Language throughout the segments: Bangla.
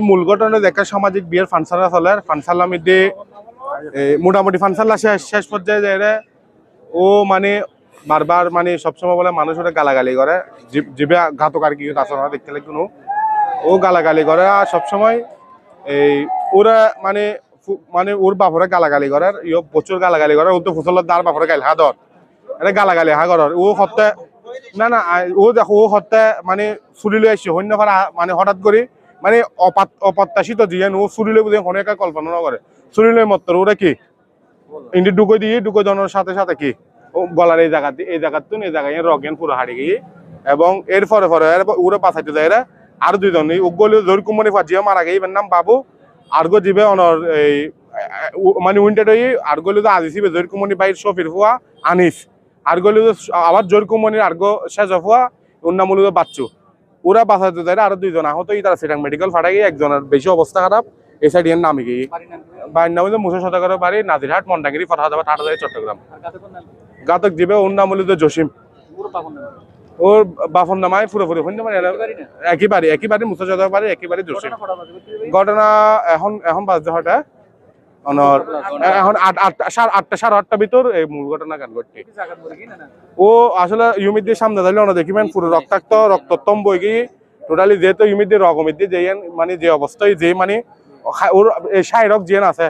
মূল ঘটনা দেখা সামাজিক বিয়ের ফাংশন চলে ফাংশনের মধ্যে মোটামুটি ফাংশন শেষ পর্যায়ে যায় ও মানে বারবার মানে সবসময় বলে মানুষ ওরা গালাগালি করে জিবে ঘাতক আর কি তাছাড়া দেখতে লাগে কোনো ও গালাগালি করে আর সবসময় এই ওরা মানে মানে ওর বাপরে গালাগালি করে ইয়ে প্রচুর গালাগালি করে ও তো ফসলের দার বাপরে গাইল হাদর এটা গালাগালি হা করার ও হত্যা না না ও দেখো ও হত্যা মানে চুরি লৈ আসছে সৈন্য মানে হঠাৎ করে মানে অপ্রত্যাশিত জিয়ান ও চুরি লৈ বুঝে অনেক কল্পনা নকরে চুরি লৈ মাত্র ওরা কি ইন্দি ঢুকো দিয়ে ঢুকো জনের সাথে সাথে কি ও গলার এই জায়গাতে এই জায়গায় রগেন পুরো হারিয়ে গিয়ে এবং এর পরে ওরা বাঁচাইতে যায় আর দুইজন ওগুলো জোর কুমনি ফাজিয়া মারা গিয়ে এবার নাম বাবু আর্গো জিবে অনর এই মানে উইন্টার আর্গলো তো আজিছিবে জোর কুমনি বাইর শফির ফুয়া আনিস আর্গলো আবার জোর কুমনির আর্গো শেষ ফুয়া ওর নাম হলো বাচ্চু ওরা বাঁচাইতে যায় আর দুইজন আহত তারা সেটাং মেডিকেল ফাটা গিয়ে একজনের বেশি অবস্থা খারাপ এই সাইড এর নামে গিয়ে বাড়ির নাম হলো মুসা সদাগর বাড়ি নাজিরহাট মন্ডাগিরি ফরহাদাবাদ হাটাজারি চট্টগ্রাম ঘাতক জিবে ওর নাম হলো জসিম ওর বাফন নামায় পুরোপুরি একইবারে মুসা সদাগর বাড়ি একইবারে জসিম ঘটনা এখন বাজে হটা এখন 8:30 ভিতর এই মূল ঘটনা গান ঘটছে ও আসলে ইউমিদের সামনে দাঁড়িয়ে অন্য দেখিবেন পুরো রক্ততম বই গিয়ে টোটালি যেহেতু ইউমিদের রকমিতে যে মানে যে অবস্থায় যে মানে ওর শায়রক যে আছে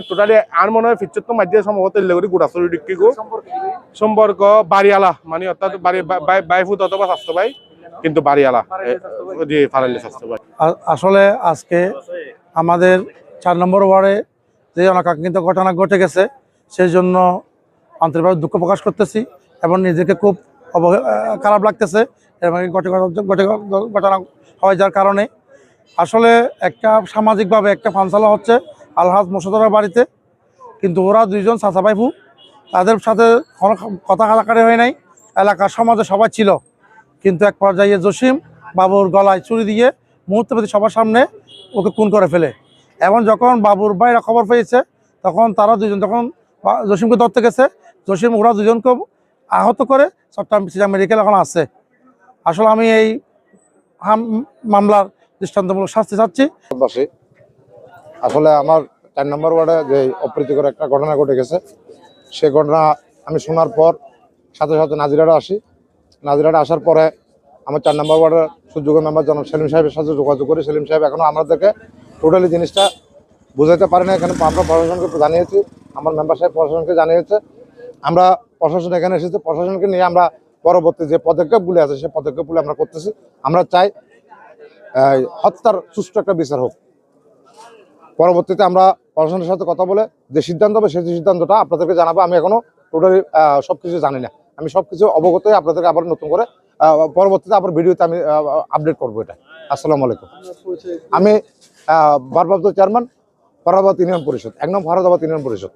টোটালি আর মনে হয় ফিচ্ছর তো মাঝে সম্ভবত গোড়াচুরি ডিক্কি গো সম্পর্ক বাড়িয়ালা মানে অর্থাৎ বাইফুত অথবা স্বাস্থ্য ভাই কিন্তু বাড়িয়ালা যে ফারাইলে স্বাস্থ্য ভাই আসলে আজকে আমাদের 4 নম্বর ওয়ার্ডে যে অনাকাঙ্ক্ষিত ঘটনা ঘটে গেছে সেই জন্য আন্তরিকভাবে দুঃখ প্রকাশ করতেছি এবং নিজেকে খুব খারাপ লাগতেছে এবং ঘটনা হয় যার কারণে আসলে একটা সামাজিকভাবে একটা ফাংশন হচ্ছে আলহাজ মোর্শেদার বাড়িতে কিন্তু ওরা দুইজন চাচা ভাইফু তাদের সাথে কোনো কথা কাটাকাটি হয় নাই এলাকার সমাজে সবাই ছিল কিন্তু এক পর্যায়ে জসিম বাবুর গলায় চুরি দিয়ে মুহূর্তপ্রতি সবার সামনে ওকে খুন করে ফেলে এবং যখন বাবুর ভাইরা খবর পেয়েছে তখন তারা দুজন যখন জসিমকে ধরতে গেছে জসিম ওরা দুজনকে আহত করে চট্টগ্রাম মেডিকেল এখন আছে আসলে আমি এই মামলার দৃষ্টান্তমূলক শাস্তি চাচ্ছি। আসলে আমার 4 নম্বর ওয়ার্ডে যে অপ্রীতিকর একটা ঘটনা ঘটে গেছে সে ঘটনা আমি শোনার পর সাথে সাথে নাজিরাটা আসি নাজিরাটা আসার পরে আমার 4 নম্বর ওয়ার্ডের সুযোগ্য মেম্বার জনাব সেলিম সাহেবের সাথে যোগাযোগ করি সেলিম সাহেব এখনও আমাদেরকে টোটালি জিনিসটা বুঝাইতে পারে না এখানে আমরা প্রশাসনকে জানিয়েছি আমার মেম্বার সাহেব প্রশাসনকে জানিয়েছে আমরা প্রশাসন এখানে এসেছে প্রশাসনকে নিয়ে আমরা পরবর্তী যে পদক্ষেপগুলি আছে সেই পদক্ষেপগুলি আমরা করতেছি আমরা চাই হত্যার সুষ্ঠু একটা বিচার হোক পরবর্তীতে আমরা প্রশাসনের সাথে কথা বলে যে সিদ্ধান্ত হবে সেই সিদ্ধান্তটা আপনাদেরকে জানাবো আমি এখনো টোটালি সবকিছু জানি না আমি সবকিছু অবগত হয়ে আপনাদেরকে আবার নতুন করে পরবর্তীতে আবার ভিডিওতে আমি আপডেট করবো এটা। আসসালামু আলাইকুম আমি ভারপ্রাপ্ত চেয়ারম্যান ফরহাদাবাদ ইউনিয়ন পরিষদ 1 নং ফরহাদাবাদ ইউনিয়ন পরিষদ।